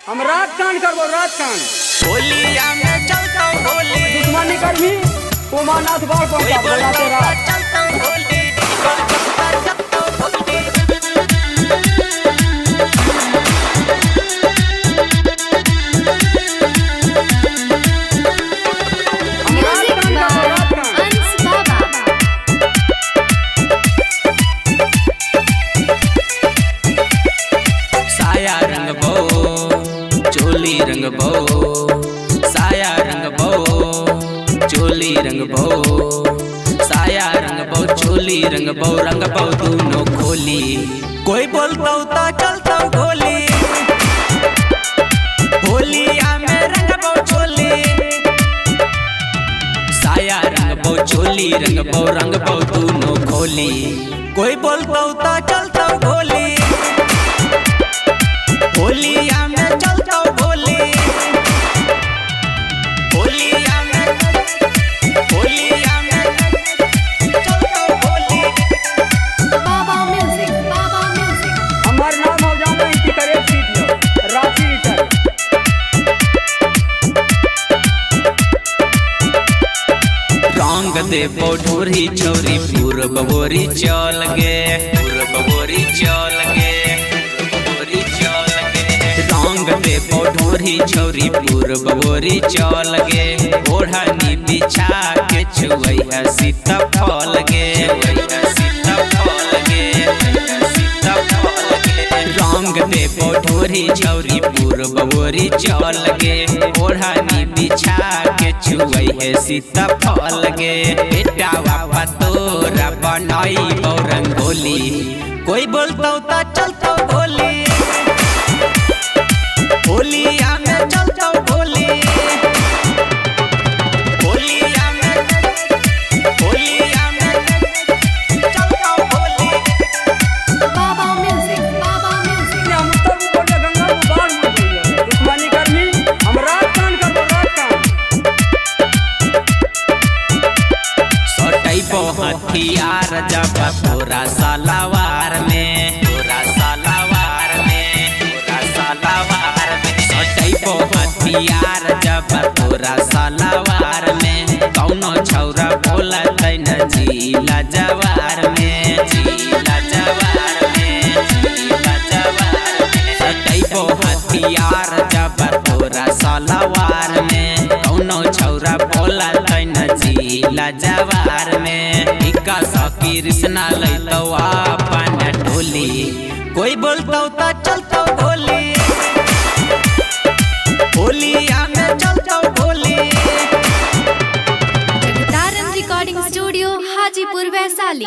हम रात कान करबो रात कान होलिया में चलता होली दुश्मनी करबी उमानाथ बार पहुंचा बोला तेरा चलता होली चोली रंग भो साया रंग भो चोली रंग भो साया रंग भो चोली रंग भो दोनों खोली कोई बोलता तो चलता गोली होलिया में रंग भो चोली साया रंग भो चोली रंग भो दोनों खोली कोई बोलता तो चलता गोली होलिया में चलता गोली होलिया में चलता गोली बाबा म्यूजिक हमार नाम हो जाना इनकी करे सीधियो रांची रिटर रंग दे पौधोरी छोरी पूर्व बोरी चल गे रंग दे पौधोरी छोरी पूर्व बोरी चल गे ओढ़नी बिछा के छुआ सीता फल गे रंग दे पौधोरी छोरी पूर्व बोरी चल गे ओढ़नी बिछा के छुआ सीता फल गे बेटा बाबा तोरा बनाई रंगोली कोई बोलता तो चलता गोली होलिया में चलता गोली होलिया में चलता गोली बाबा म्यूजिक हम उत्तर को बोले गंगा को बाढ़ में बोलियो दुश्मनी करबी हम रात कान करबो रात कान सटई पो हथियार जब तोरा सालावार में सटई पो हथियार जब तोरा सालावार में कौनो छौरा बोला तैन जिला जवार में सटई पो हथियार जब तोरा सालावार में कौनो छौरा बोला तैन जिला जवार में इका सकी कृष्णा लैतो अपन टोली कोई बोलता तो चलता गोली होलिया में चलता गोली जगतारन रिकॉर्डिंग स्टूडियो हाजीपुर वैशाली।